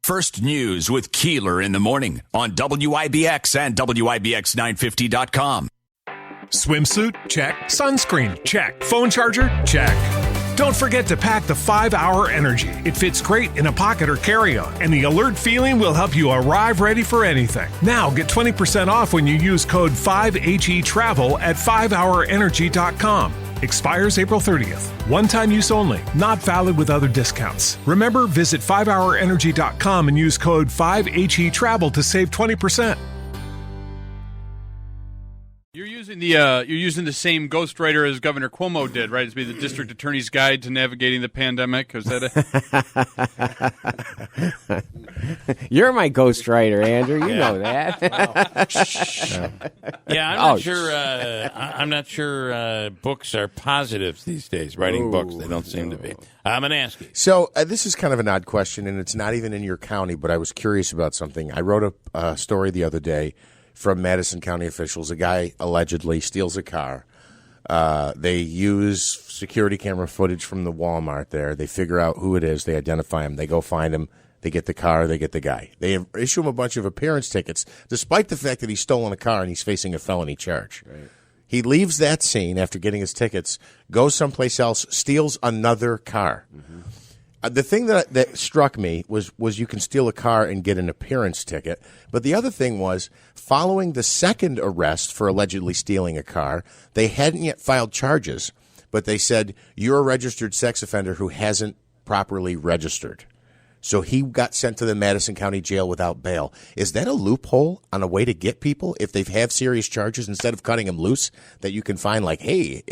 First News with Keeler in the morning on WIBX and WIBX950.com. Swimsuit? Check. Sunscreen? Check. Phone charger? Check. Don't forget to pack the 5-Hour Energy. It fits great in a pocket or carry-on, and the alert feeling will help you arrive ready for anything. Now get 20% off when you use code 5HETRAVEL at 5hourenergy.com. Expires April 30th. One-time use only. Not valid with other discounts. Remember, visit 5hourenergy.com and use code 5HETRAVEL to save 20%. You're using the same ghostwriter as Governor Cuomo did, right? It's be the District Attorney's Guide to Navigating the Pandemic. Is that it? You're my ghostwriter, Andrew. You know that. Yeah, I'm not sure books are positives these days. Writing books, they don't seem to be. Monaski. So this is kind of an odd question, and it's not even in your county, but I was curious about something. I wrote a story the other day from Madison County officials. A guy allegedly steals a car. They use security camera footage from the Walmart there. They figure out who it is. They identify him. They go find him. They get the car. They get the guy. They issue him a bunch of appearance tickets, despite the fact that he's stolen a car and he's facing a felony charge. Right. He leaves that scene after getting his tickets, goes someplace else, steals another car. Mm-hmm. The thing that struck me was you can steal a car and get an appearance ticket. But the other thing was, following the second arrest for allegedly stealing a car, they hadn't yet filed charges, but they said, you're a registered sex offender who hasn't properly registered. So he got sent to the Madison County Jail without bail. Is that a loophole on a way to get people, if they have serious charges, instead of cutting them loose, that you can find like, hey,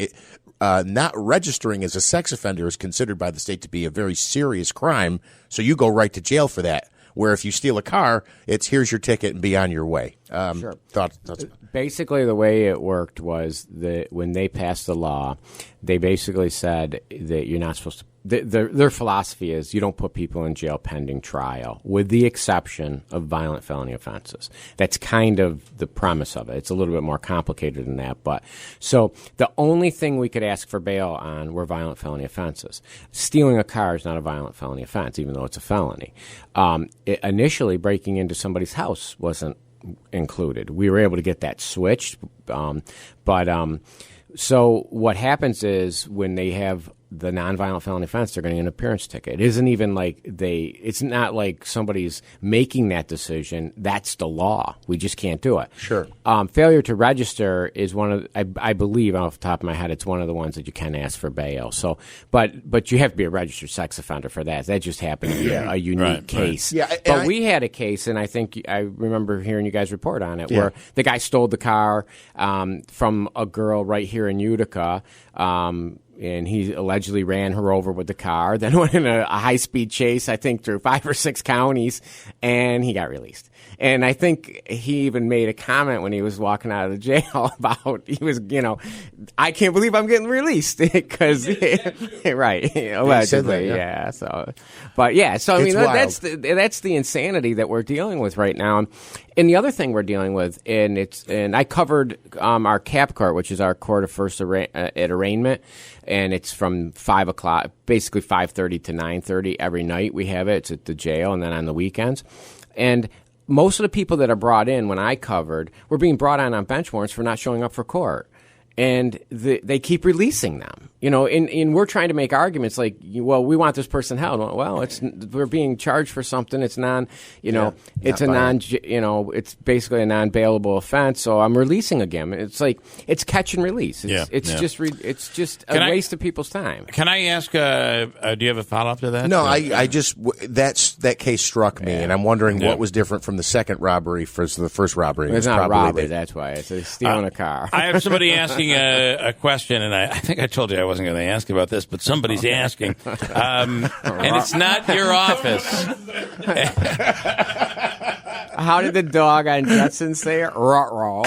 not registering as a sex offender is considered by the state to be a very serious crime, so you go right to jail for that. Where if you steal a car, it's here's your ticket and be on your way. Sure. Thoughts? Basically, the way it worked was that when they passed the law, they basically said that you're not supposed to. Their philosophy is you don't put people in jail pending trial, with the exception of violent felony offenses. That's kind of the premise of it. It's a little bit more complicated than that. But so the only thing we could ask for bail on were violent felony offenses. Stealing a car is not a violent felony offense, even though it's a felony. Initially, breaking into somebody's house wasn't included. We were able to get that switched. So what happens is when they have the nonviolent felony offense, they're going to get an appearance ticket. It isn't even like it's not like somebody's making that decision. That's the law. We just can't do it. Sure. Failure to register is one of, I believe off the top of my head, it's one of the ones that you can ask for bail. So, but you have to be a registered sex offender for that. That just happened to be a unique case. Right. Yeah, but we had a case, and I think I remember hearing you guys report on it, where the guy stole the car from a girl right here in Utica. And he allegedly ran her over with the car, then went in a high-speed chase, I think, through 5 or 6 counties, and he got released. And I think he even made a comment when he was walking out of the jail about, he was, I can't believe I'm getting released, because, right, allegedly, yeah. So, but yeah, so I mean, that's the insanity that we're dealing with right now. And the other thing we're dealing with, and I covered our CAP court, which is our court of first at arraignment, and it's from 5 o'clock, basically 5:30 to 9:30 every night. We have it. It's at the jail, and then on the weekends. And most of the people that are brought in, when I covered, were being brought on bench warrants for not showing up for court. And they keep releasing them, and we're trying to make arguments like, well, we want this person held. Well, we're being charged for something. It's it's basically a non-bailable offense. So I'm releasing again. It's like, it's catch and release. It's just a waste of people's time. Can I ask, do you have a follow-up to that? No, I just, that case struck me, and I'm wondering what was different from the second robbery versus the first robbery. It's not robbery, that's why. It's stealing a car. I have somebody asking a question, and I think I told you I wasn't going to ask about this, but somebody's asking, and it's not your office. How did the dog on Jetson say it? Ruh-roh.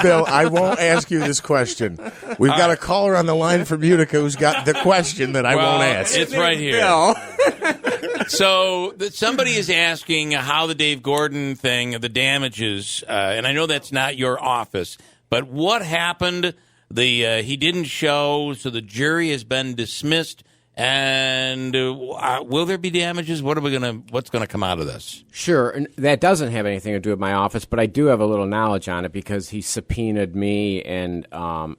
Bill, I won't ask you this question. We've got a caller on the line from Utica who's got the question that I won't ask. It's right here. So somebody is asking how the Dave Gordon thing, the damages, and I know that's not your office, but what happened? He didn't show, so the jury has been dismissed, And will there be damages? What's gonna come out of this? Sure, and that doesn't have anything to do with my office, but I do have a little knowledge on it because he subpoenaed me, and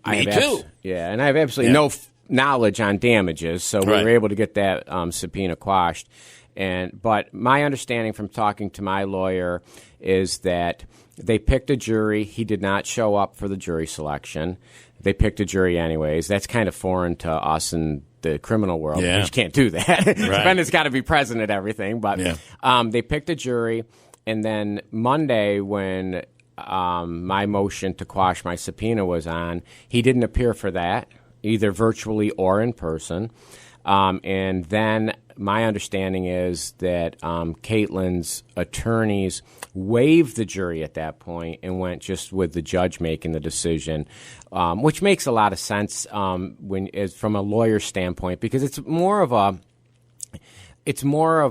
Me too. And I have absolutely no knowledge on damages, so we were able to get that subpoena quashed. But my understanding from talking to my lawyer is that they picked a jury. He did not show up for the jury selection. They picked a jury anyways. That's kind of foreign to us in the criminal world. Yeah. You just can't do that. Defendant's got to be present at everything. But they picked a jury, and then Monday when my motion to quash my subpoena was on, he didn't appear for that, either virtually or in person. And then my understanding is that Caitlin's attorneys waived the jury at that point and went just with the judge making the decision, which makes a lot of sense from a lawyer standpoint, because it's more of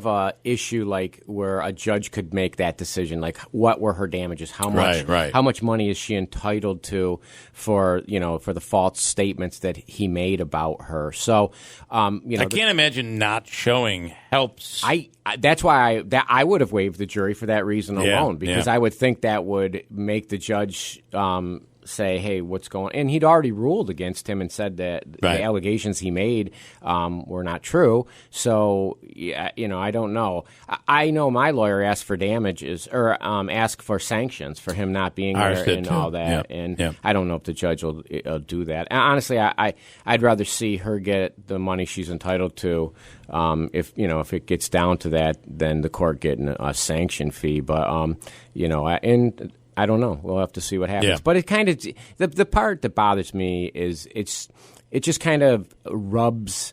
a issue like where a judge could make that decision, like what were her damages, how much money is she entitled to for the false statements that he made about her. So I can't imagine not showing helps. That's why I would have waived the jury for that reason alone, because I would think that would make the judge say, hey, what's going on? And he'd already ruled against him and said that the allegations he made were not true. So, I don't know. I know my lawyer asked for damages or asked for sanctions for him not being there and all that. I don't know if the judge will do that. And honestly, I'd rather see her get the money she's entitled to. If it gets down to that, then the court getting a sanction fee. But I don't know. We'll have to see what happens. Yeah. But it kind of the part that bothers me is it just kind of rubs.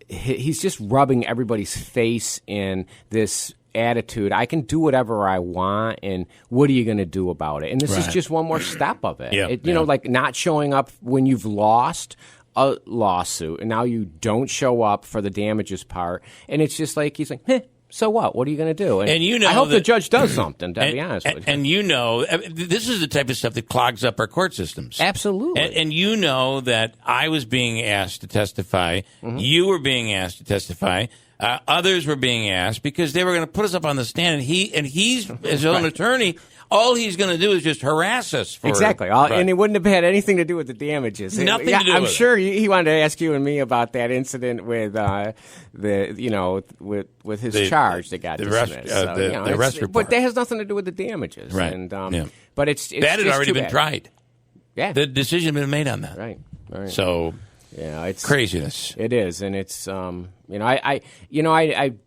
He's just rubbing everybody's face in this attitude. I can do whatever I want, and what are you going to do about it? And this is just one more step of it. Like not showing up when you've lost a lawsuit, and now you don't show up for the damages part, and it's just like he's like, so what? What are you going to do? And I hope the judge does something, to be honest with you. And this is the type of stuff that clogs up our court systems. Absolutely. And that I was being asked to testify. Mm-hmm. You were being asked to testify. Others were being asked because they were going to put us up on the stand. And he's his own attorney. All he's going to do is just harass us for exactly, and it wouldn't have had anything to do with the damages. Nothing to do I'm with sure he wanted to ask you and me about that incident with with his charge that got dismissed. The arrest report, but that has nothing to do with the damages. Right. And but it's that had already been tried. Yeah, the decision had been made on that. Right. So it's craziness. It is, and it's I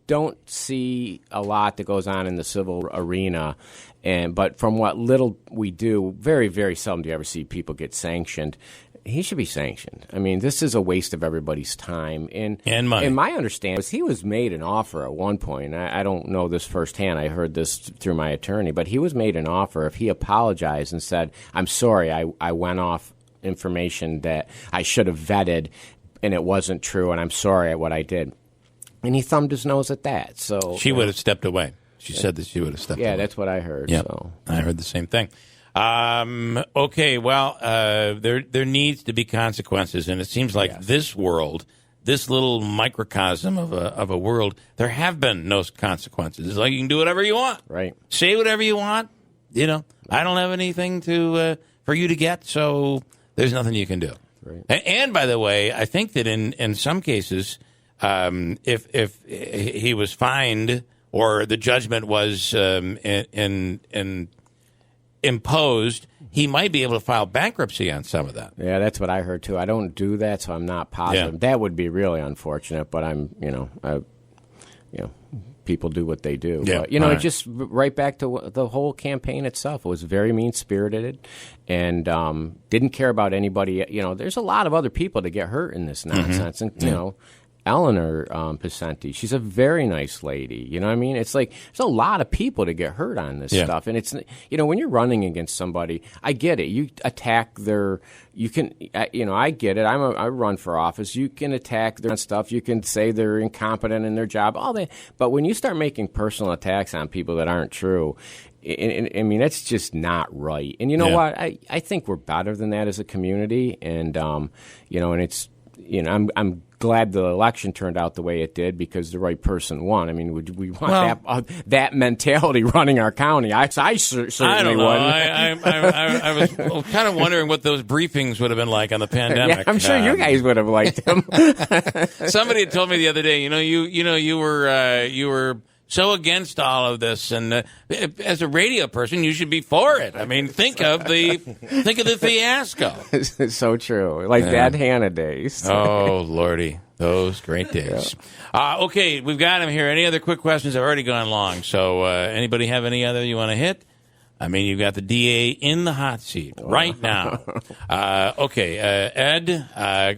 don't see a lot that goes on in the civil arena. But from what little we do, very, very seldom do you ever see people get sanctioned. He should be sanctioned. I mean, this is a waste of everybody's time and money. And my understanding was he was made an offer at one point. I don't know this firsthand. I heard this through my attorney. But he was made an offer if he apologized and said, I'm sorry, I went off information that I should have vetted and it wasn't true, and I'm sorry at what I did. And he thumbed his nose at that. So she would have stepped away. She said that she would have stepped away. Yeah, that's what I heard. Yep. So. I heard the same thing. Okay, well, there needs to be consequences, and it seems like this world, this little microcosm of a world, there have been no consequences. It's like you can do whatever you want. Right. Say whatever you want. I don't have anything for you to get, so there's nothing you can do. Right. And by the way, I think that in some cases, if he was fined or the judgment was imposed, he might be able to file bankruptcy on some of that. Yeah, that's what I heard too. I don't do that, so I'm not positive. Yeah. That would be really unfortunate, but people do what they do. Yeah. But, just right back to the whole campaign itself. It was very mean-spirited and didn't care about anybody. There's a lot of other people that get hurt in this nonsense. Mm-hmm. And, Eleanor Pacenti, she's a very nice lady. You know what I mean? It's like there's a lot of people to get hurt on this stuff. And it's, when you're running against somebody, I get it. You attack I get it. I run for office. You can attack their stuff. You can say they're incompetent in their job, all that. But when you start making personal attacks on people that aren't true, I mean, that's just not right. And you know what? I think we're better than that as a community. And, and I'm glad the election turned out the way it did because the right person won. I mean, would we want that mentality running our county? I certainly I don't know. wouldn't. I was kind of wondering what those briefings would have been like on the pandemic. Yeah, I'm sure you guys would have liked them. Somebody had told me the other day, you were so against all of this, and as a radio person, you should be for it. I mean, think of the fiasco. It's so true, like Dad Hannah days. Oh Lordy, those great days. Yeah. Okay, we've got him here. Any other quick questions? I've already gone long. So, anybody have any other you want to hit? I mean, you've got the DA in the hot seat right now. Ed,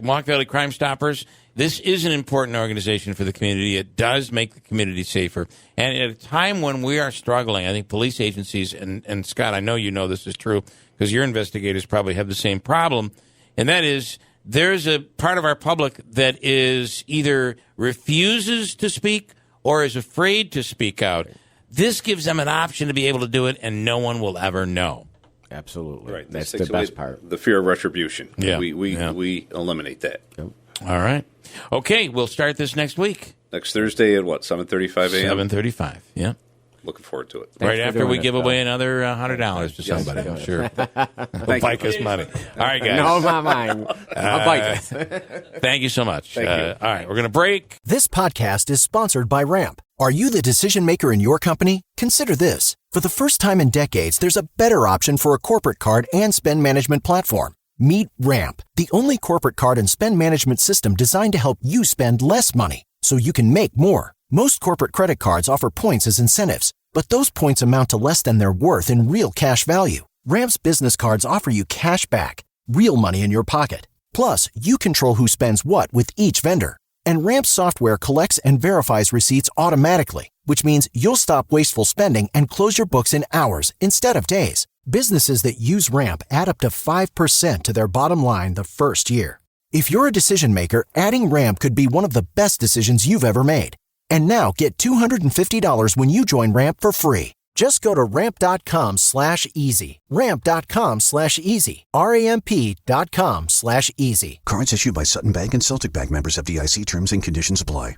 Mohawk Valley Crime Stoppers. This is an important organization for the community. It does make the community safer. And at a time when we are struggling, I think police agencies, and Scott, I know you know this is true because your investigators probably have the same problem, and that is there's a part of our public that is either refuses to speak or is afraid to speak out. This gives them an option to be able to do it, and no one will ever know. Absolutely. Right. That's the best part. The fear of retribution. Yeah. We eliminate that. Yep. All right. Okay, we'll start this next week. Next Thursday at 7:35 a.m.? 7:35, yeah. Looking forward to it. Right after we give away another $100 to somebody, I'm sure. They'll bike us money. All right, guys. No, not mine. I'll bike it. Thank you so much. Thank you. All right, we're going to break. This podcast is sponsored by Ramp. Are you the decision maker in your company? Consider this. For the first time in decades, there's a better option for a corporate card and spend management platform. Meet Ramp, the only corporate card and spend management system designed to help you spend less money so you can make more. Most corporate credit cards offer points as incentives, but those points amount to less than their worth in real cash value. Ramp's business cards offer you cash back, real money in your pocket. Plus, you control who spends what with each vendor. And Ramp's software collects and verifies receipts automatically, which means you'll stop wasteful spending and close your books in hours instead of days. Businesses that use Ramp add up to 5% to their bottom line the first year. If you're a decision maker, adding Ramp could be one of the best decisions you've ever made. And now get $250 when you join Ramp for free. Just go to ramp.com/easy. Ramp.com/easy. RAMP.com/easy. Cards issued by Sutton Bank and Celtic Bank, members of FDIC. Terms and conditions apply.